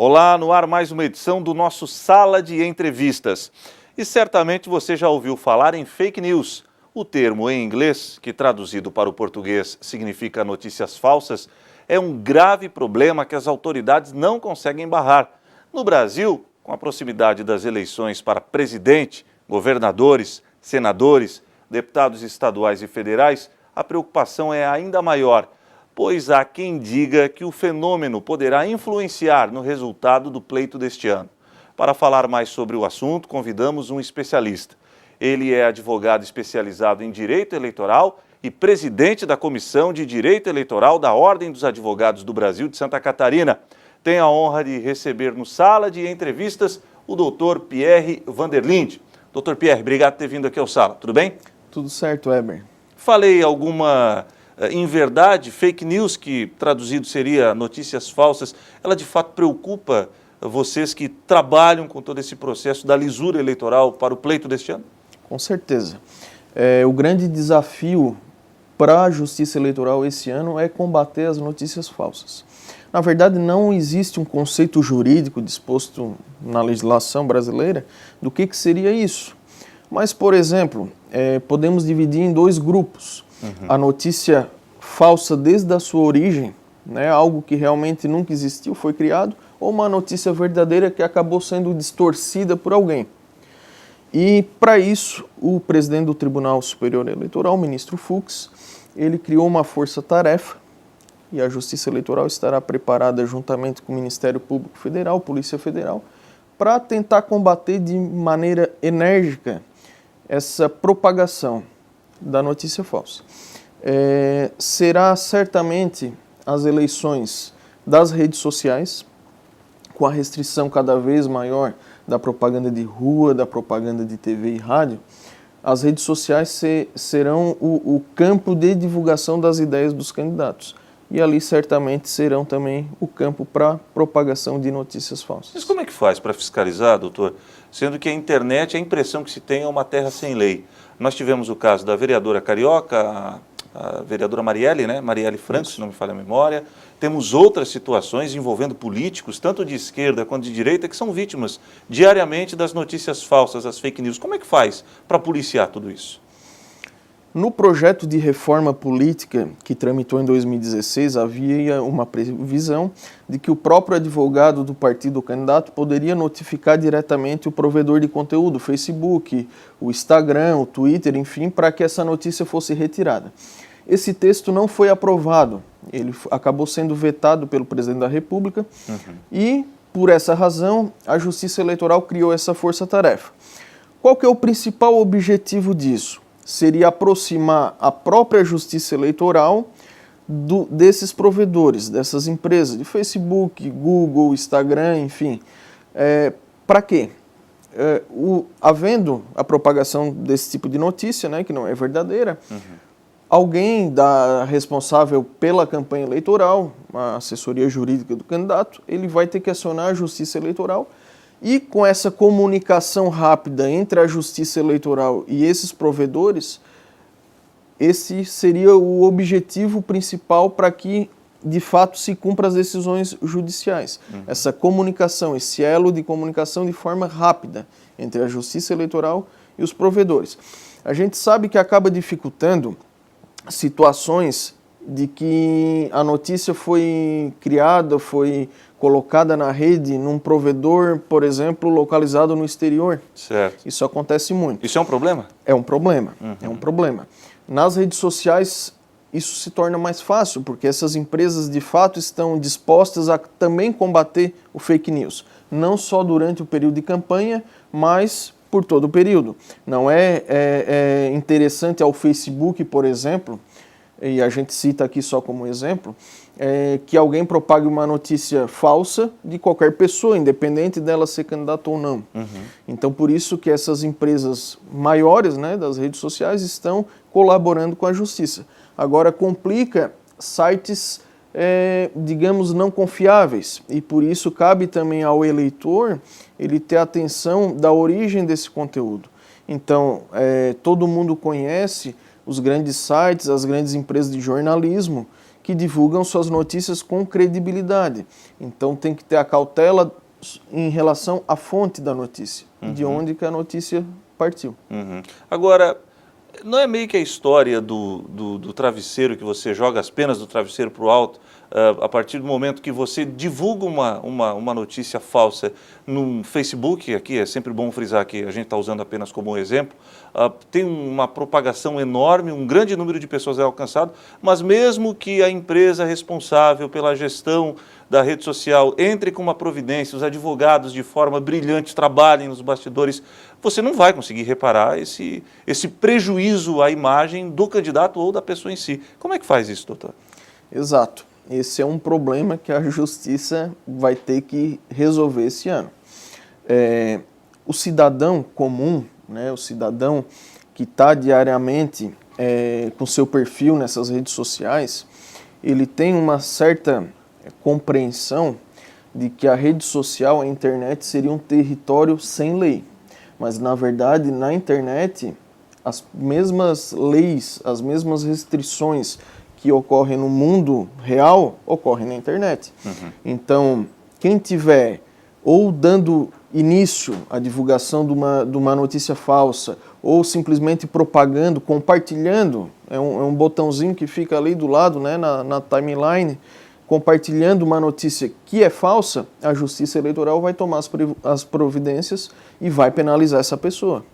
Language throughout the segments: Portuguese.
Olá, no ar mais uma edição do nosso Sala de Entrevistas. E certamente você já ouviu falar em fake news. O termo em inglês, que traduzido para o português significa notícias falsas, é um grave problema que as autoridades não conseguem barrar. No Brasil, com a proximidade das eleições para presidente, governadores, senadores, deputados estaduais e federais, a preocupação é ainda maior, pois há quem diga que o fenômeno poderá influenciar no resultado do pleito deste ano. Para falar mais sobre o assunto, convidamos um especialista. Ele é advogado especializado em direito eleitoral e presidente da Comissão de Direito Eleitoral da Ordem dos Advogados do Brasil de Santa Catarina. Tenho a honra de receber no Sala de Entrevistas o doutor Pierre Vanderlinde. Doutor Pierre, obrigado por ter vindo aqui ao Sala. Tudo bem? Tudo certo, Weber. Falei alguma inverdade, fake news, que traduzido seria notícias falsas, ela de fato preocupa vocês que trabalham com todo esse processo da lisura eleitoral para o pleito deste ano? Com certeza. O grande desafio para a Justiça Eleitoral esse ano é combater as notícias falsas. Na verdade, não existe um conceito jurídico disposto na legislação brasileira do que seria isso. Mas, por exemplo, podemos dividir em dois grupos. A notícia falsa desde a sua origem, algo que realmente nunca existiu, foi criado, ou uma notícia verdadeira que acabou sendo distorcida por alguém. E, para isso, o presidente do Tribunal Superior Eleitoral, o ministro Fux, ele criou uma força-tarefa, e a Justiça Eleitoral estará preparada juntamente com o Ministério Público Federal, Polícia Federal, para tentar combater de maneira enérgica essa propagação da notícia falsa. Será certamente as eleições das redes sociais, com a restrição cada vez maior da propaganda de rua, da propaganda de TV e rádio. As redes sociais serão o campo de divulgação das ideias dos candidatos. E ali certamente serão também o campo para propagação de notícias falsas. Mas como é que faz para fiscalizar, doutor? Sendo que a internet, a impressão que se tem é uma terra sem lei. Nós tivemos o caso da vereadora carioca, a vereadora Marielle, Marielle Franco, se não me falha a memória. Temos outras situações envolvendo políticos, tanto de esquerda quanto de direita, que são vítimas diariamente das notícias falsas, das fake news. Como é que faz para policiar tudo isso? No projeto de reforma política que tramitou em 2016, havia uma previsão de que o próprio advogado do partido candidato poderia notificar diretamente o provedor de conteúdo, o Facebook, o Instagram, o Twitter, enfim, para que essa notícia fosse retirada. Esse texto não foi aprovado, ele acabou sendo vetado pelo presidente da República e, por essa razão, a Justiça Eleitoral criou essa força-tarefa. Qual que é o principal objetivo disso? Seria aproximar a própria Justiça Eleitoral desses provedores, dessas empresas de Facebook, Google, Instagram, enfim. Para quê? Havendo a propagação desse tipo de notícia, que não é verdadeira, alguém responsável pela campanha eleitoral, a assessoria jurídica do candidato, ele vai ter que acionar a Justiça Eleitoral. E com essa comunicação rápida entre a Justiça Eleitoral e esses provedores, esse seria o objetivo principal para que, de fato, se cumpra as decisões judiciais. Essa comunicação, esse elo de comunicação de forma rápida entre a Justiça Eleitoral e os provedores. A gente sabe que acaba dificultando situações de que a notícia foi criada, foi colocada na rede num provedor, por exemplo, localizado no exterior. Certo. Isso acontece muito. Isso é um problema? É um problema, é um problema. Nas redes sociais, isso se torna mais fácil, porque essas empresas, de fato, estão dispostas a também combater o fake news. Não só durante o período de campanha, mas por todo o período. Não é interessante ao Facebook, por exemplo, e a gente cita aqui só como exemplo, que alguém propague uma notícia falsa de qualquer pessoa, independente dela ser candidata ou não. Então, por isso que essas empresas maiores, das redes sociais estão colaborando com a justiça. Agora, complica sites, digamos, não confiáveis, e por isso cabe também ao eleitor ele ter atenção da origem desse conteúdo. Então, todo mundo conhece os grandes sites, as grandes empresas de jornalismo, que que divulgam suas notícias com credibilidade. Então tem que ter a cautela em relação à fonte da notícia, de onde que a notícia partiu. Agora, não é meio que a história do travesseiro, que você joga as penas do travesseiro para o alto, a partir do momento que você divulga uma notícia falsa no Facebook, aqui é sempre bom frisar que a gente está usando apenas como um exemplo, tem uma propagação enorme, um grande número de pessoas é alcançado, mas mesmo que a empresa responsável pela gestão da rede social entre com uma providência, os advogados de forma brilhante trabalhem nos bastidores, você não vai conseguir reparar esse prejuízo à imagem do candidato ou da pessoa em si. Como é que faz isso, doutor? Exato. Esse é um problema que a Justiça vai ter que resolver esse ano. O cidadão comum, né, o cidadão que está diariamente com seu perfil nessas redes sociais, ele tem uma certa compreensão de que a rede social, a internet, seria um território sem lei. Mas, na verdade, na internet, as mesmas leis, as mesmas restrições que ocorrem no mundo real, ocorrem na internet. Então, quem tiver ou dando início à divulgação de uma notícia falsa, ou simplesmente propagando, compartilhando, é um botãozinho que fica ali do lado, né, na timeline, compartilhando uma notícia que é falsa, a Justiça Eleitoral vai tomar as providências e vai penalizar essa pessoa.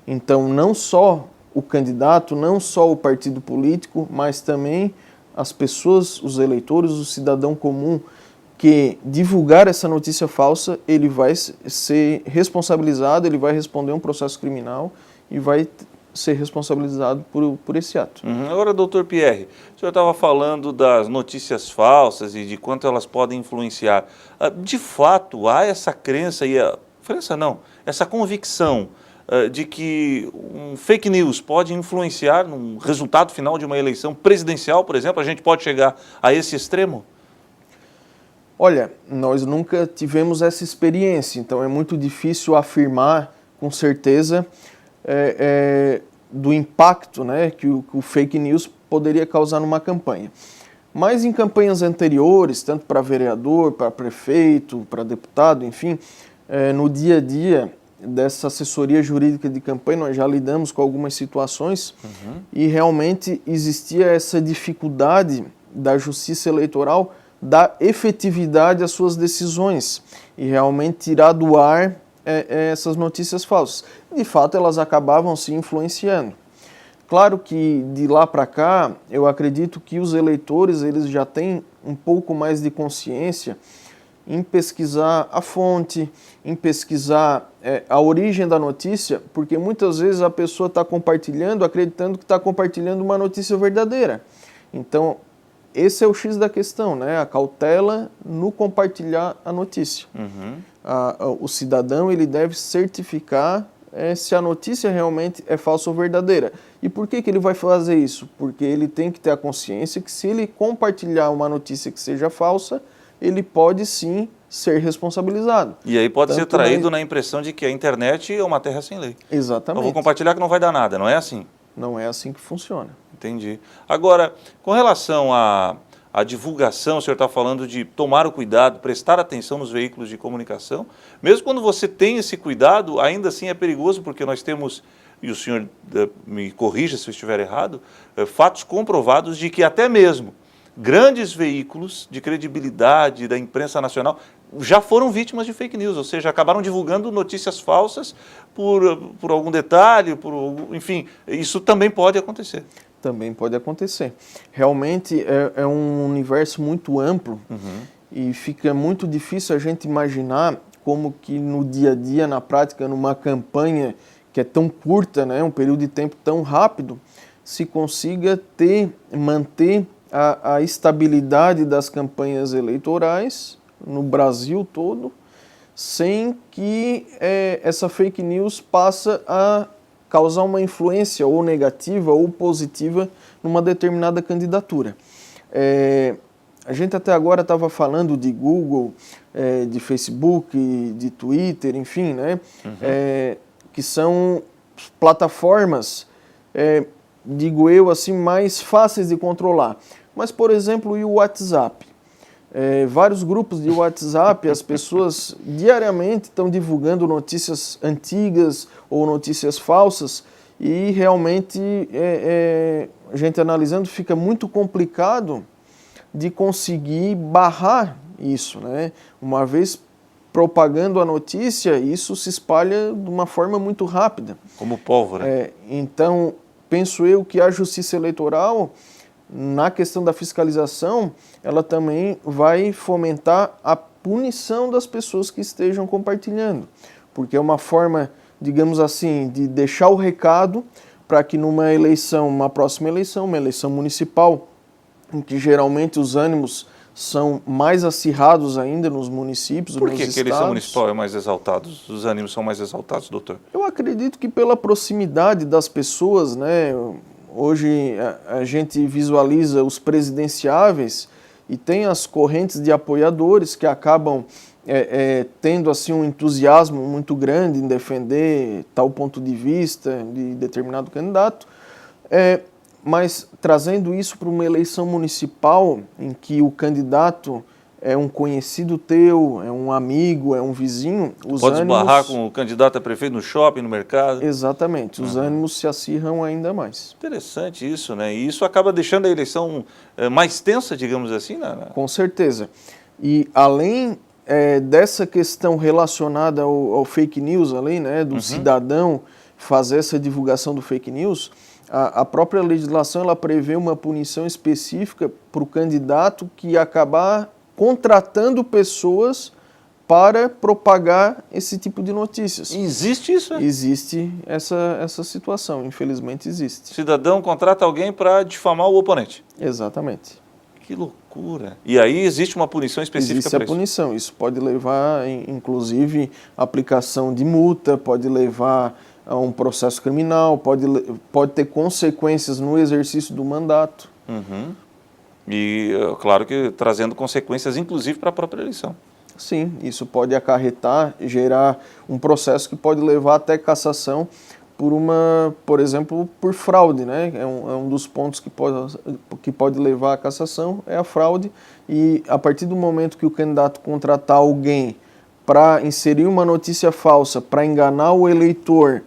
Então, não só o candidato, não só o partido político, mas também as pessoas, os eleitores, o cidadão comum que divulgar essa notícia falsa, ele vai ser responsabilizado, ele vai responder um processo criminal e vai ser responsabilizado por esse ato. Agora, doutor Pierre, o senhor estava falando das notícias falsas e de quanto elas podem influenciar. De fato, há essa crença, essa convicção de que um fake news pode influenciar no resultado final de uma eleição presidencial, por exemplo? A gente pode chegar a esse extremo? Olha, nós nunca tivemos essa experiência, então é muito difícil afirmar com certeza do impacto, né, que o fake news poderia causar numa campanha. Mas em campanhas anteriores, tanto para vereador, para prefeito, para deputado, enfim, no dia a dia dessa assessoria jurídica de campanha, nós já lidamos com algumas situações e realmente existia essa dificuldade da Justiça Eleitoral dar efetividade às suas decisões e realmente tirar do ar essas notícias falsas. De fato, elas acabavam se influenciando. Claro que de lá para cá, eu acredito que os eleitores eles já têm um pouco mais de consciência em pesquisar a fonte, em pesquisar a origem da notícia, porque muitas vezes a pessoa está compartilhando, acreditando que está compartilhando uma notícia verdadeira. Então, esse é o X da questão, né? A cautela no compartilhar a notícia. O cidadão ele deve certificar se a notícia realmente é falsa ou verdadeira. E por que ele vai fazer isso? Porque ele tem que ter a consciência que se ele compartilhar uma notícia que seja falsa, ele pode sim ser responsabilizado. E aí pode ser traído na impressão de que a internet é uma terra sem lei. Exatamente. Eu vou compartilhar que não vai dar nada, não é assim? Não é assim que funciona. Entendi. Agora, com relação à divulgação, o senhor está falando de tomar o cuidado, prestar atenção nos veículos de comunicação. Mesmo quando você tem esse cuidado, ainda assim é perigoso, porque nós temos, e o senhor me corrija se eu estiver errado, fatos comprovados de que até mesmo grandes veículos de credibilidade da imprensa nacional já foram vítimas de fake news, ou seja, acabaram divulgando notícias falsas por algum detalhe, enfim, isso também pode acontecer. Também pode acontecer. Realmente é um universo muito amplo e fica muito difícil a gente imaginar como que no dia a dia, na prática, numa campanha que é tão curta, né, um período de tempo tão rápido, se consiga manter a estabilidade das campanhas eleitorais no Brasil todo, sem que essa fake news passe a causar uma influência ou negativa ou positiva numa determinada candidatura. A gente até agora estava falando de Google, de Facebook, de Twitter, enfim, né? Que são plataformas, digo eu assim, mais fáceis de controlar. Mas, por exemplo, e o WhatsApp? Vários grupos de WhatsApp, as pessoas diariamente estão divulgando notícias antigas ou notícias falsas e realmente, a gente analisando, fica muito complicado de conseguir barrar isso, né? Uma vez propagando a notícia, isso se espalha de uma forma muito rápida. Como pólvora. Então, penso eu que a Justiça Eleitoral, na questão da fiscalização, ela também vai fomentar a punição das pessoas que estejam compartilhando, porque é uma forma, digamos assim, de deixar o recado para que numa eleição, uma próxima eleição, uma eleição municipal, em que geralmente os ânimos são mais acirrados ainda nos municípios, nos estados. Por que a eleição municipal é mais exaltada? Os ânimos são mais exaltados, doutor? Eu acredito que pela proximidade das pessoas, né? Hoje a gente visualiza os presidenciáveis e tem as correntes de apoiadores que acabam tendo assim um entusiasmo muito grande em defender tal ponto de vista de determinado candidato, mas trazendo isso para uma eleição municipal em que o candidato é um conhecido teu, é um amigo, é um vizinho, os Pode ânimos... esbarrar com o candidato a prefeito no shopping, no mercado. Exatamente, os ânimos se acirram ainda mais. Interessante isso, né? E isso acaba deixando a eleição mais tensa, digamos assim, né? Com certeza. E além dessa questão relacionada ao fake news, além, né, do cidadão fazer essa divulgação do fake news, a própria legislação ela prevê uma punição específica para o candidato que acabar contratando pessoas para propagar esse tipo de notícias. Existe isso? Existe essa situação, infelizmente existe. O cidadão contrata alguém para difamar o oponente. Exatamente. Que loucura. E aí existe uma punição específica para isso? Existe a punição. Isso pode levar, inclusive, a aplicação de multa, pode levar a um processo criminal, pode ter consequências no exercício do mandato. E, claro que trazendo consequências, inclusive, para a própria eleição. Sim, isso pode acarretar, gerar um processo que pode levar até cassação por exemplo, por fraude, né? É um dos pontos que pode levar à cassação, é a fraude, e a partir do momento que o candidato contratar alguém para inserir uma notícia falsa, para enganar o eleitor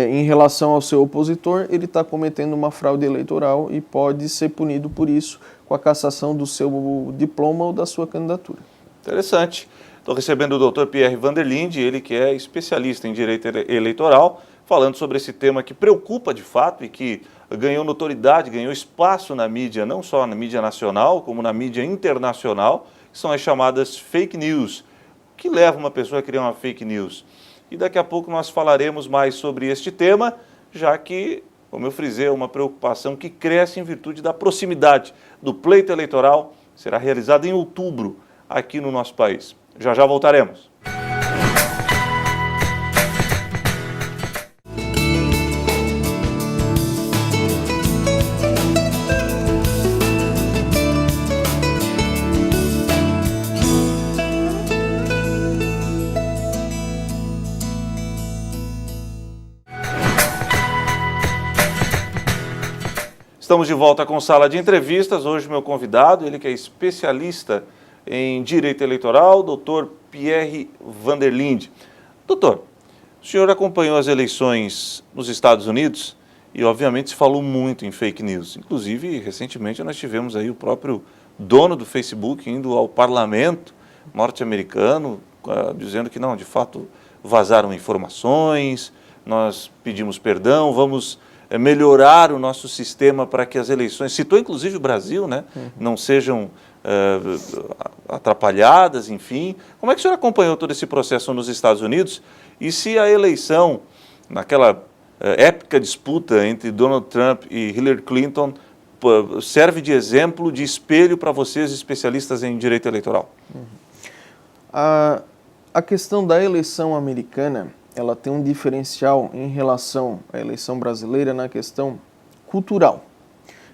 em relação ao seu opositor, ele está cometendo uma fraude eleitoral e pode ser punido por isso com a cassação do seu diploma ou da sua candidatura. Interessante. Estou recebendo o doutor Pierre Vanderlinde, ele que é especialista em direito eleitoral, falando sobre esse tema que preocupa de fato e que ganhou notoriedade, ganhou espaço na mídia, não só na mídia nacional, como na mídia internacional, que são as chamadas fake news. O que leva uma pessoa a criar uma fake news? E daqui a pouco nós falaremos mais sobre este tema, já que, como eu frisei, é uma preocupação que cresce em virtude da proximidade do pleito eleitoral, que será realizado em outubro aqui no nosso país. Já já voltaremos. Estamos de volta com Sala de Entrevistas. Hoje meu convidado, ele que é especialista em Direito Eleitoral, doutor Pierre Vanderlinde. Doutor, o senhor acompanhou as eleições nos Estados Unidos e obviamente se falou muito em fake news. Inclusive, recentemente nós tivemos aí o próprio dono do Facebook indo ao parlamento norte-americano dizendo que não, de fato vazaram informações, nós pedimos perdão, vamos melhorar o nosso sistema para que as eleições, citou inclusive o Brasil, né, não sejam atrapalhadas, enfim. Como é que o senhor acompanhou todo esse processo nos Estados Unidos? E se a eleição, naquela épica disputa entre Donald Trump e Hillary Clinton, serve de exemplo, de espelho para vocês, especialistas em direito eleitoral? A questão da eleição americana, ela tem um diferencial em relação à eleição brasileira na questão cultural.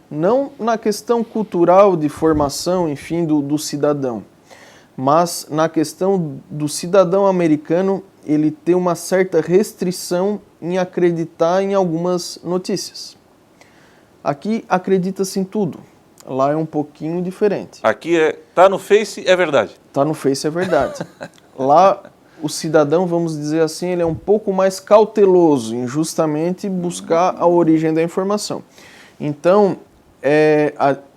Não na questão cultural de formação, enfim, do cidadão, mas na questão do cidadão americano, ele tem uma certa restrição em acreditar em algumas notícias. Aqui acredita-se em tudo. Lá é um pouquinho diferente. Aqui tá no Face, é verdade. Tá no Face, é verdade. Lá, o cidadão, vamos dizer assim, ele é um pouco mais cauteloso em justamente buscar a origem da informação. Então,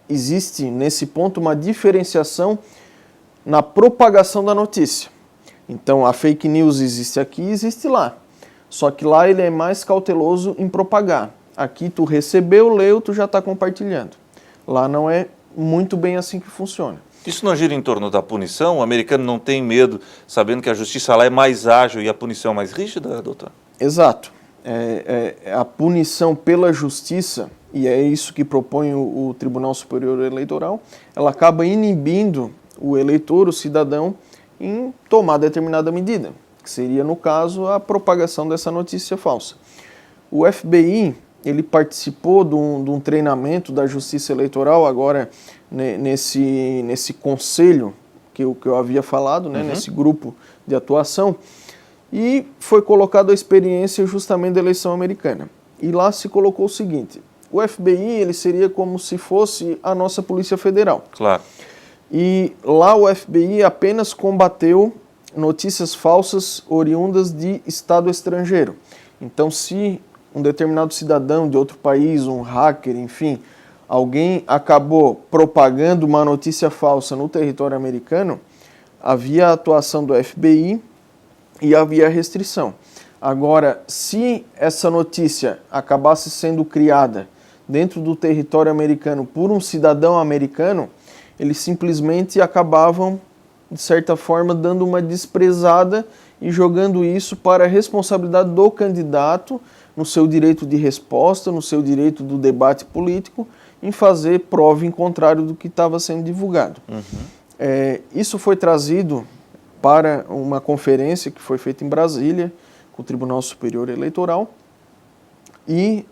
existe nesse ponto uma diferenciação na propagação da notícia. Então, a fake news existe aqui e existe lá. Só que lá ele é mais cauteloso em propagar. Aqui tu recebeu, leu, tu já está compartilhando. Lá não é muito bem assim que funciona. Isso não gira em torno da punição? O americano não tem medo, sabendo que a justiça lá é mais ágil e a punição é mais rígida, doutor? Exato. A punição pela justiça, e é isso que propõe o Tribunal Superior Eleitoral, ela acaba inibindo o eleitor, o cidadão, em tomar determinada medida, que seria, no caso, a propagação dessa notícia falsa. O FBI, ele participou de um treinamento da Justiça Eleitoral, agora nesse conselho que eu havia falado, né, nesse grupo de atuação, e foi colocada a experiência justamente da eleição americana. E lá se colocou o seguinte: o FBI ele seria como se fosse a nossa Polícia Federal. Claro. E lá o FBI apenas combateu notícias falsas oriundas de Estado estrangeiro. Então, se um determinado cidadão de outro país, um hacker, enfim, alguém acabou propagando uma notícia falsa no território americano, havia a atuação do FBI e havia restrição. Agora, se essa notícia acabasse sendo criada dentro do território americano por um cidadão americano, eles simplesmente acabavam, de certa forma, dando uma desprezada e jogando isso para a responsabilidade do candidato, no seu direito de resposta, no seu direito do debate político, em fazer prova em contrário do que estava sendo divulgado. Isso foi trazido para uma conferência que foi feita em Brasília, com o Tribunal Superior Eleitoral, e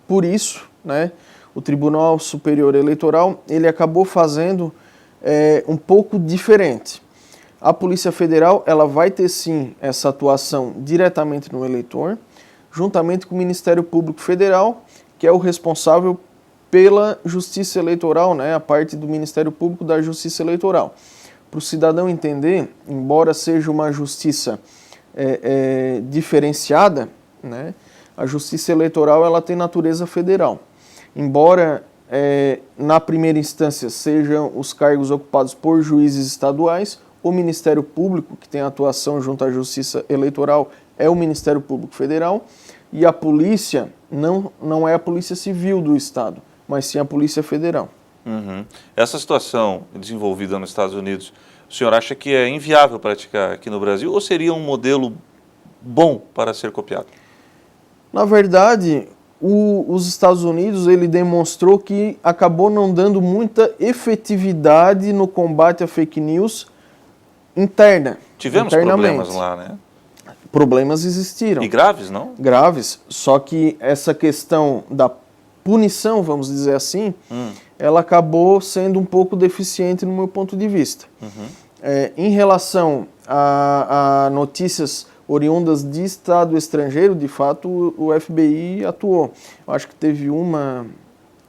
por isso, né, o Tribunal Superior Eleitoral ele acabou fazendo um pouco diferente. A Polícia Federal ela vai ter sim essa atuação diretamente no eleitor, juntamente com o Ministério Público Federal, que é o responsável pela Justiça Eleitoral, né, a parte do Ministério Público da Justiça Eleitoral. Para o cidadão entender, embora seja uma justiça diferenciada, né, a Justiça Eleitoral ela tem natureza federal. Embora na primeira instância sejam os cargos ocupados por juízes estaduais, o Ministério Público, que tem atuação junto à Justiça Eleitoral, é o Ministério Público Federal, e a polícia não é a Polícia Civil do Estado, mas sim a Polícia Federal. Essa situação desenvolvida nos Estados Unidos, o senhor acha que é inviável praticar aqui no Brasil ou seria um modelo bom para ser copiado? Na verdade, os Estados Unidos ele demonstrou que acabou não dando muita efetividade no combate à fake news interna. Tivemos problemas lá, né? Problemas existiram. E graves, não? Graves, só que essa questão da punição, vamos dizer assim, ela acabou sendo um pouco deficiente no meu ponto de vista. Em relação a notícias oriundas de Estado estrangeiro, de fato o FBI atuou. Eu acho que teve uma,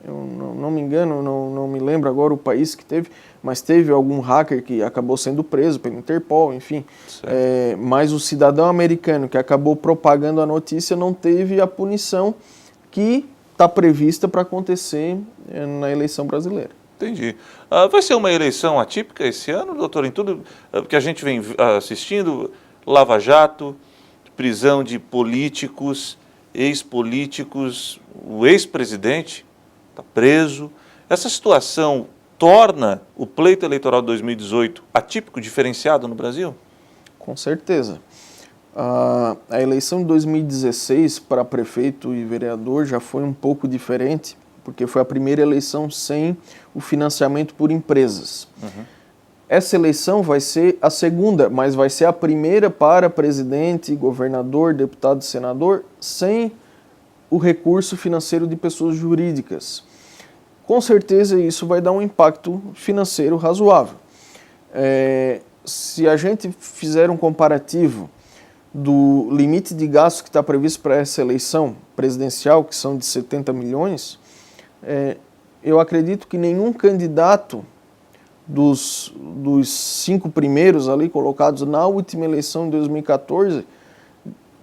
eu não me engano, não me lembro agora o país que teve, mas teve algum hacker que acabou sendo preso pelo Interpol, enfim. Mas o cidadão americano que acabou propagando a notícia não teve a punição que está prevista para acontecer na eleição brasileira. Entendi. Vai ser uma eleição atípica esse ano, doutor, em tudo que a gente vem assistindo, Lava Jato, prisão de políticos, ex-políticos, o ex-presidente está preso. Essa situação torna o pleito eleitoral de 2018 atípico, diferenciado no Brasil? Com certeza. A eleição de 2016 para prefeito e vereador já foi um pouco diferente, porque foi a primeira eleição sem o financiamento por empresas. Essa eleição vai ser a segunda, mas vai ser a primeira para presidente, governador, deputado e senador sem o recurso financeiro de pessoas jurídicas. Com certeza isso vai dar um impacto financeiro razoável. Se a gente fizer um comparativo do limite de gasto que está previsto para essa eleição presidencial, que são de 70 milhões, eu acredito que nenhum candidato dos 5 primeiros ali colocados na última eleição de 2014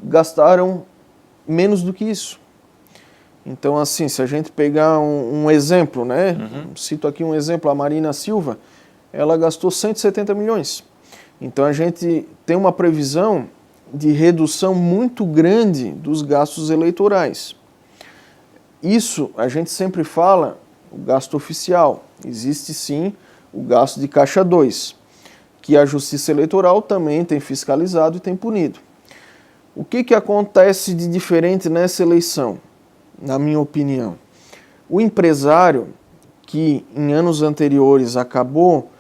gastaram menos do que isso. Então, assim, se a gente pegar um exemplo, né? Cito aqui um exemplo, a Marina Silva, ela gastou 170 milhões. Então, a gente tem uma previsão de redução muito grande dos gastos eleitorais. Isso, a gente sempre fala, o gasto oficial. Existe, sim, o gasto de caixa 2, que a Justiça Eleitoral também tem fiscalizado e tem punido. O que acontece de diferente nessa eleição, na minha opinião? O empresário que em anos anteriores acabou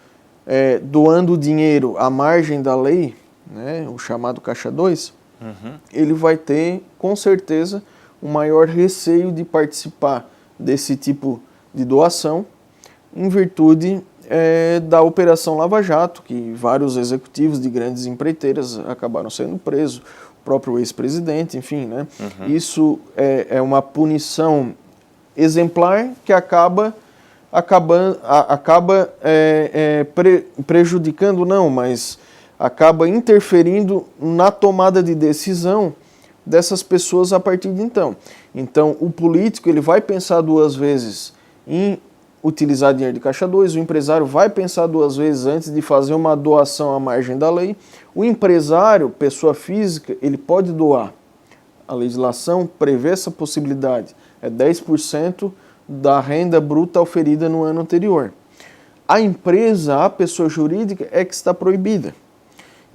doando dinheiro à margem da lei, né, o chamado caixa 2, ele vai ter, com certeza, um maior receio de participar desse tipo de doação, em virtude da Operação Lava Jato, que vários executivos de grandes empreiteiras acabaram sendo presos, o próprio ex-presidente, enfim, né? Isso é uma punição exemplar que acaba prejudicando, não, mas acaba interferindo na tomada de decisão dessas pessoas a partir de então. Então, o político ele vai pensar 2 vezes em utilizar dinheiro de caixa 2, o empresário vai pensar 2 vezes antes de fazer uma doação à margem da lei. O empresário, pessoa física, ele pode doar. A legislação prevê essa possibilidade. É 10% da renda bruta oferida no ano anterior. A empresa, a pessoa jurídica, é que está proibida.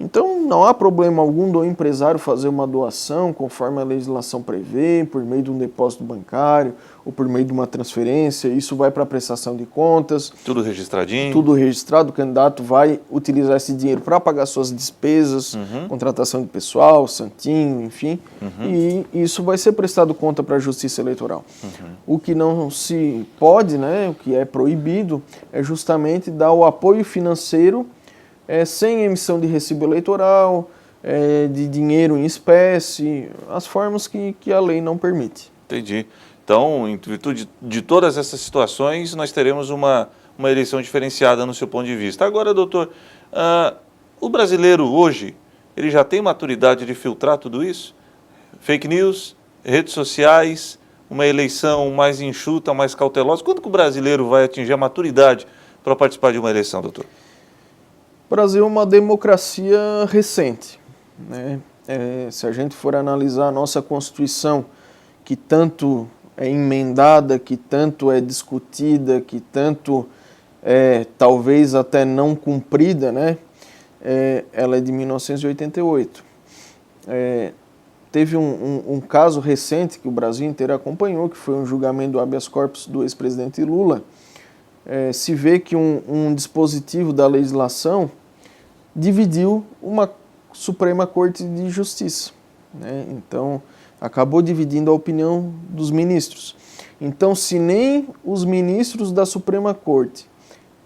Então, não há problema algum do empresário fazer uma doação conforme a legislação prevê, por meio de um depósito bancário ou por meio de uma transferência. Isso vai para a prestação de contas. Tudo registradinho. Tudo registrado. O candidato vai utilizar esse dinheiro para pagar suas despesas, contratação de pessoal, santinho, enfim. E isso vai ser prestado conta para a Justiça Eleitoral. O que não se pode, né, o que é proibido, é justamente dar o apoio financeiro sem emissão de recibo eleitoral, de dinheiro em espécie, as formas que a lei não permite. Entendi. Então, em virtude de todas essas situações, nós teremos uma eleição diferenciada no seu ponto de vista. Agora, doutor, o brasileiro hoje, ele já tem maturidade de filtrar tudo isso? Fake news, redes sociais, uma eleição mais enxuta, mais cautelosa. Quando que o brasileiro vai atingir a maturidade para participar de uma eleição, doutor? O Brasil é uma democracia recente, né? Se a gente for analisar a nossa Constituição, que tanto é emendada, que tanto é discutida, que tanto talvez até não cumprida, né? Ela é de 1988. Teve um caso recente que o Brasil inteiro acompanhou, que foi um julgamento do habeas corpus do ex-presidente Lula. Se vê que um dispositivo da legislação dividiu uma Suprema Corte de Justiça, né? Então, acabou dividindo a opinião dos ministros. Então, se nem os ministros da Suprema Corte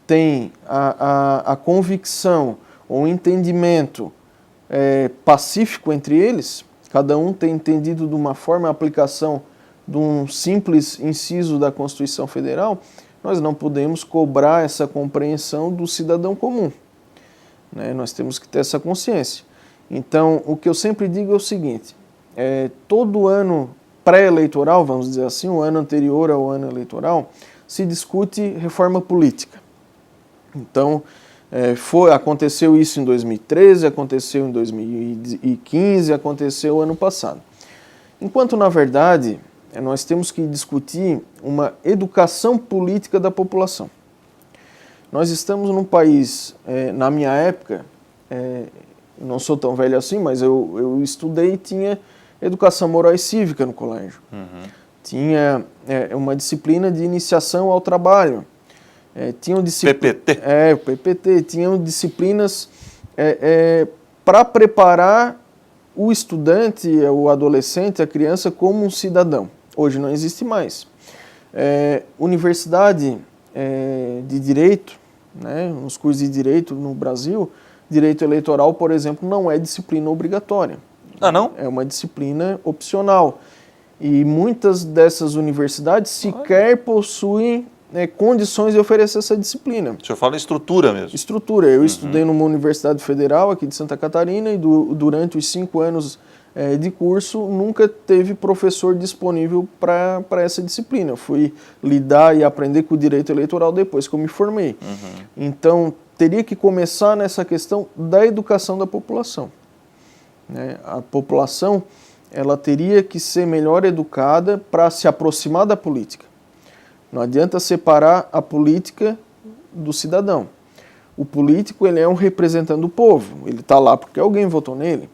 têm a convicção ou entendimento pacífico entre eles, cada um tem entendido de uma forma a aplicação de um simples inciso da Constituição Federal, nós não podemos cobrar essa compreensão do cidadão comum, né? Nós temos que ter essa consciência. Então, o que eu sempre digo é o seguinte, todo ano pré-eleitoral, vamos dizer assim, o ano anterior ao ano eleitoral, se discute reforma política. Então, aconteceu isso em 2013, aconteceu em 2015, aconteceu ano passado. Enquanto, na verdade, nós temos que discutir uma educação política da população. Nós estamos num país, na minha época, não sou tão velho assim, mas eu estudei e tinha educação moral e cívica no colégio. Tinha uma disciplina de iniciação ao trabalho. PPT? O PPT. Tinham disciplinas para preparar o estudante, o adolescente, a criança como um cidadão. Hoje não existe mais. Universidade de Direito, né, nos cursos de Direito no Brasil, Direito Eleitoral, por exemplo, não é disciplina obrigatória. Ah, não? É uma disciplina opcional. E muitas dessas universidades sequer possuem condições de oferecer essa disciplina. O senhor fala em estrutura mesmo? Estrutura. Eu estudei numa universidade federal aqui de Santa Catarina e durante os 5 anos de curso nunca teve professor disponível para essa disciplina. Eu fui lidar e aprender com o direito eleitoral depois que eu me formei. Então, teria que começar nessa questão da educação da população. A população ela teria que ser melhor educada para se aproximar da política. Não adianta separar a política do cidadão. O político ele é um representante do povo, ele está lá porque alguém votou nele.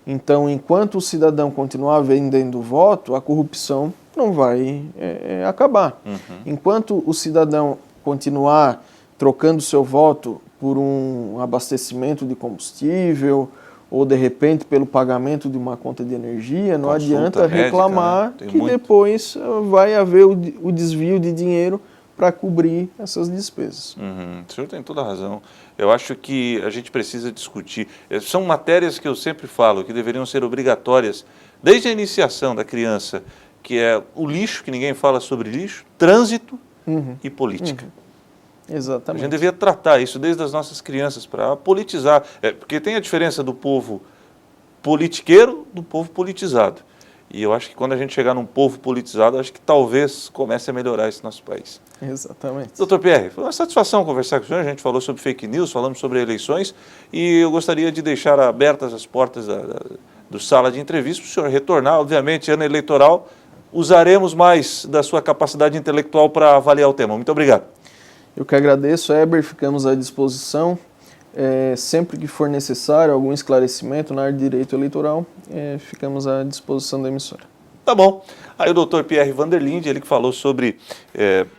Então, enquanto o cidadão continuar vendendo voto, a corrupção não vai acabar. Enquanto o cidadão continuar trocando seu voto por um abastecimento de combustível ou, de repente, pelo pagamento de uma conta de energia, não adianta reclamar que depois vai haver o desvio de dinheiro para cobrir essas despesas. O senhor tem toda a razão. Eu acho que a gente precisa discutir. São matérias que eu sempre falo, que deveriam ser obrigatórias desde a iniciação da criança, que é o lixo, que ninguém fala sobre lixo, trânsito e política. Exatamente. A gente devia tratar isso desde as nossas crianças para politizar. Porque tem a diferença do povo politiqueiro do povo politizado. E eu acho que quando a gente chegar num povo politizado, acho que talvez comece a melhorar esse nosso país. Exatamente. Doutor Pierre, foi uma satisfação conversar com o senhor. A gente falou sobre fake news, falamos sobre eleições e eu gostaria de deixar abertas as portas do sala de entrevista para o senhor retornar. Obviamente, ano eleitoral, usaremos mais da sua capacidade intelectual para avaliar o tema. Muito obrigado. Eu que agradeço, Heber, ficamos à disposição. Sempre que for necessário algum esclarecimento na área de direito eleitoral, ficamos à disposição da emissora. Tá bom. Aí o doutor Pierre Vanderlinde, ele que falou sobre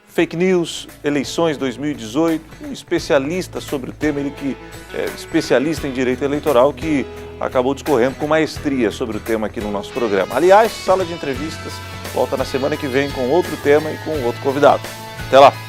fake news, eleições 2018, um especialista sobre o tema, ele que é especialista em direito eleitoral, que acabou discorrendo com maestria sobre o tema aqui no nosso programa. Aliás, sala de entrevistas volta na semana que vem com outro tema e com outro convidado. Até lá!